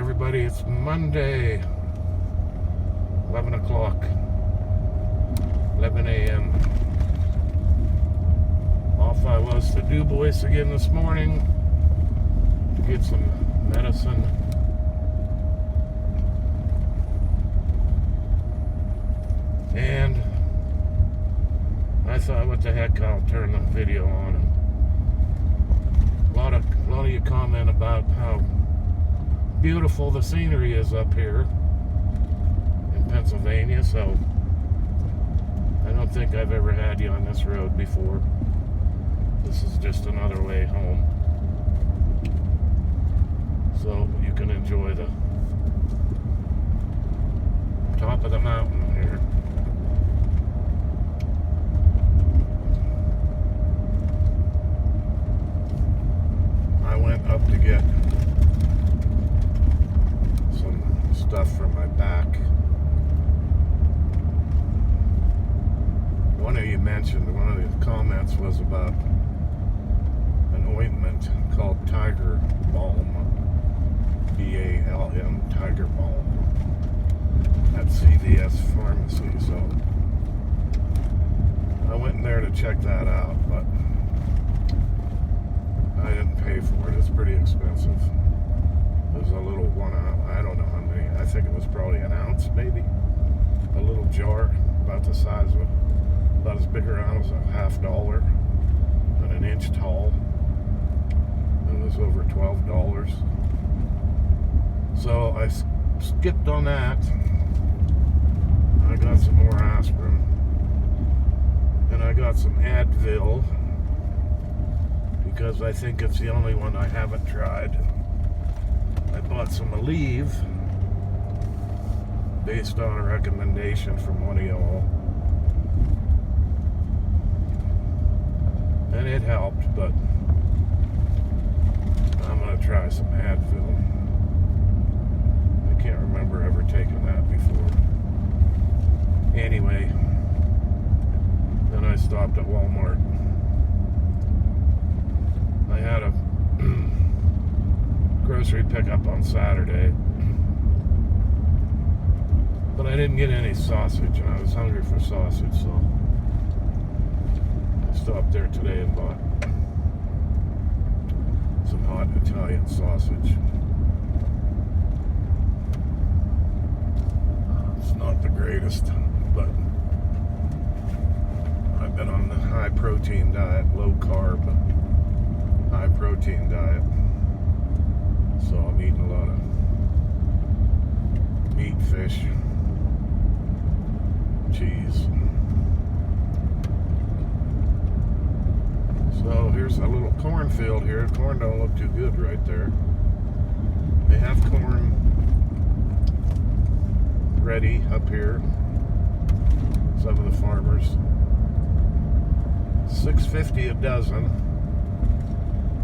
everybody. It's Monday, 11 o'clock, 11 a.m. Off I was to Du Bois again this morning to get some medicine. And I thought, what the heck, I'll turn the video on. A lot of you comment about how beautiful the scenery is up here in Pennsylvania, so I don't think I've ever had you on this road before. This is just another way home, so you can enjoy the top of the mountain here. I went up to get some stuff for my back. One of you mentioned, one of the comments was about an ointment called Tiger Balm, B-A-L-M, Tiger Balm, at CVS Pharmacy. So I went in there to check that out, but I didn't pay for it. It's pretty expensive. It was a little 1 ounce, I don't know how many, I think it was probably an ounce maybe. A little jar about the size of, about as big around as a $half and an inch tall. It was over $12. So I skipped on that. I got some more aspirin. And I got some Advil, because I think it's the only one I haven't tried. I bought some Aleve based on a recommendation from one of y'all, and it helped, but I'm gonna try some Advil. I can't remember ever taking that before. Anyway, then I stopped at Walmart. I had a grocery pickup on Saturday, but I didn't get any sausage, and I was hungry for sausage, so I stopped there today and bought some hot Italian sausage. It's not the greatest, but I've been on the high protein diet, low carb, high protein diet, so I'm eating a lot of meat, fish, cheese. So here's a little cornfield here. Corn don't look too good right there. They have corn ready up here, some of the farmers. $6.50 a dozen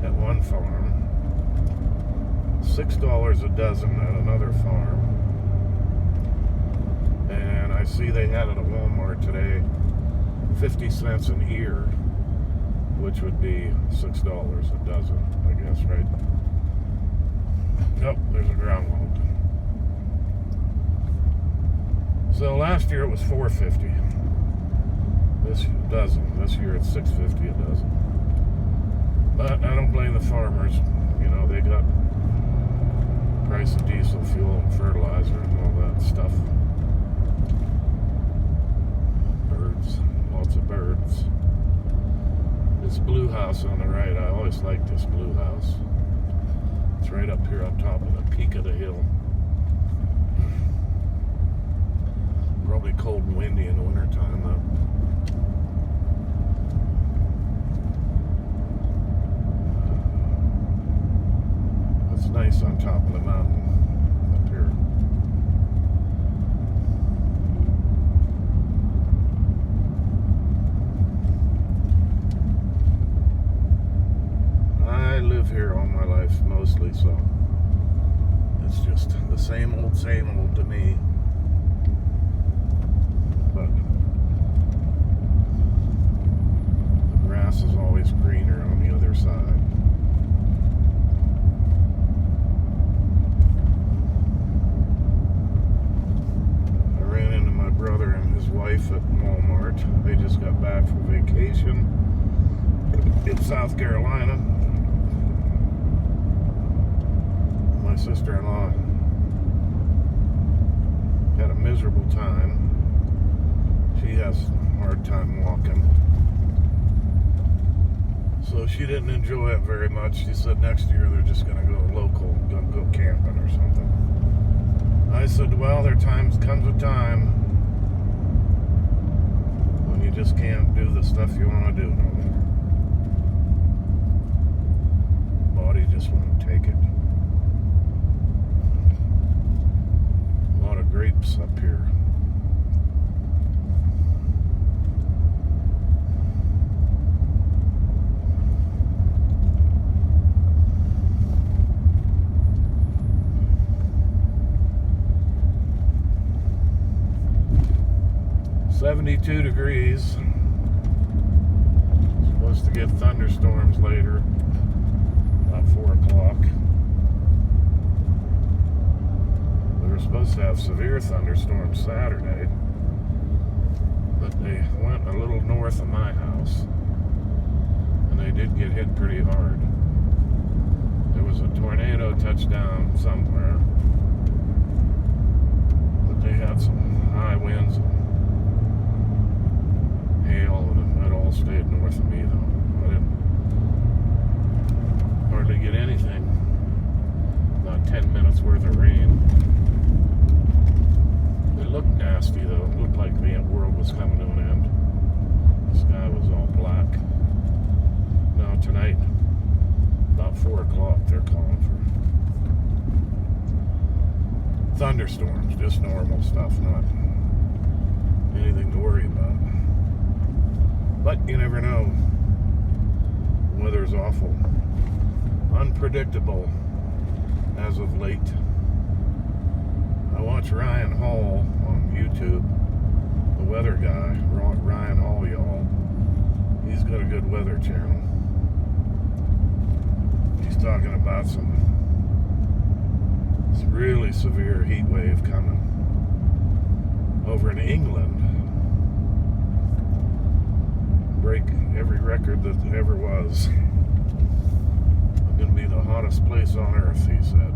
at one farm, $6 a dozen at another farm, and I see they had it at Walmart today, 50 cents an ear, which would be $6 a dozen, I guess, right? Nope, there's a groundhog. So last year it was $4.50 this dozen. This year it's $6.50 a dozen. But I don't blame the farmers. You know, they got price of diesel fuel and fertilizer and all that stuff. Birds, lots of birds. This blue house on the right, I always liked this blue house. It's right up here on top of the peak of the hill. Probably cold and windy in the wintertime though. It's nice on top of the mountain up here. I live here all my life mostly, so it's just the same old to me. But the grass is always greener on the other side. South Carolina. My sister-in-law had a miserable time. She has a hard time walking. So she didn't enjoy it very much. She said next year they're just going to go local, going to go camping or something. I said, well, there comes a time when you just can't do the stuff you want to do no more. Body just won't take it. A lot of grapes up here. $72 degrees. Supposed to get thunderstorms later, about 4 o'clock. We were supposed to have severe thunderstorms Saturday, but they went a little north of my house, and they did get hit pretty hard. There was a tornado touchdown somewhere, but they had some high winds and hail, and it all stayed north of me, though. I didn't hardly get anything. About 10 minutes worth of rain. It looked nasty, though. It looked like the world was coming to an end. The sky was all black. Now tonight, about 4 o'clock, they're calling for thunderstorms. Just normal stuff, not anything to worry about. But you never know. Weather's awful. Unpredictable as of late. I watch Ryan Hall on YouTube, the weather guy, Ryan Hall, y'all. He's got a good weather channel. He's talking about some really severe heat wave coming over in England. Break every record that ever was. It's going to be the hottest place on earth, he said,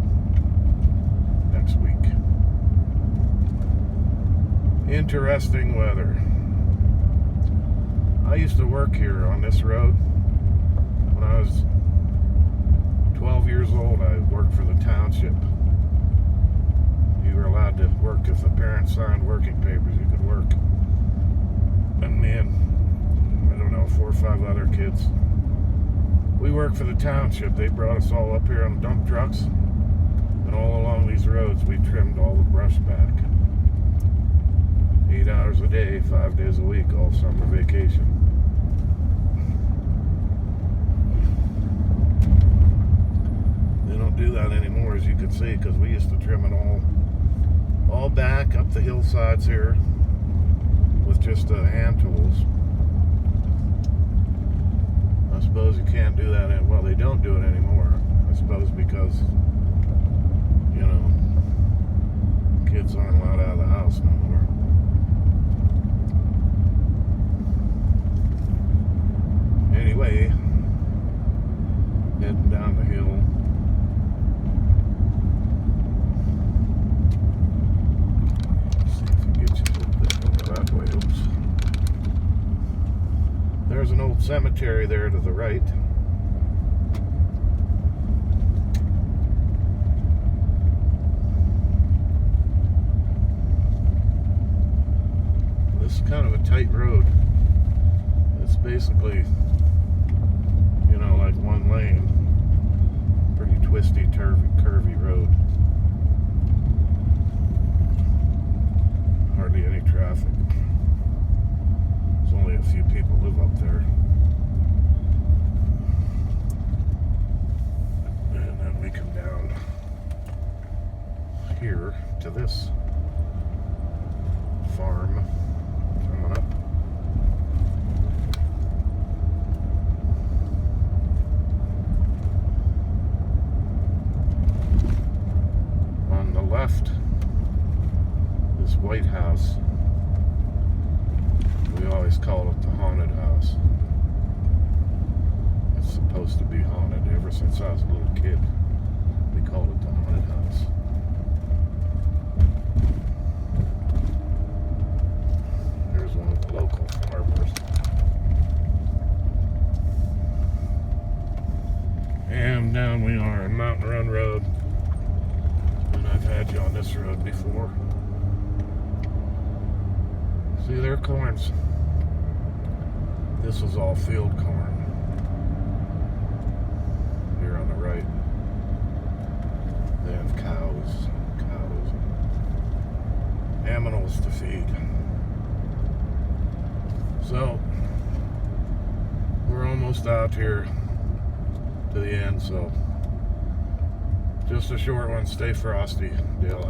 next week. Interesting weather. I used to work here on this road. When I was 12 years old, I worked for the township. You were allowed to work if the parents signed working papers, you could work. And me and 4 or 5 other kids, we worked for the township. They brought us all up here on dump trucks, and all along these roads we trimmed all the brush back. 8 hours a day, 5 days a week, all summer vacation. They don't do that anymore, as you can see, because we used to trim it all back up the hillsides here with just hand tools. I suppose you can't do that. Well, they don't do it anymore. I suppose because, you know, kids aren't allowed out of the house no more. Anyway, heading down the hill. Let's see if we get you a little bit over that way. Oops. There's an old cemetery there to the right. This is kind of a tight road. It's basically, you know, like one lane. Pretty twisty, curvy road. Hardly any traffic. There's only a few people live up there. And then we come down here to this farm coming up. On the left, this White House. We always call it the haunted house. It's supposed to be haunted. Ever since I was a little kid, we called it the haunted house. Here's one of the local farmers. And down we are on Mountain Run Road. And I've had you on this road before. See, their corns. This was all field corn. Here on the right, they have cows, and aminals to feed. So, we're almost out here to the end, so just a short one. Stay frosty, Dale.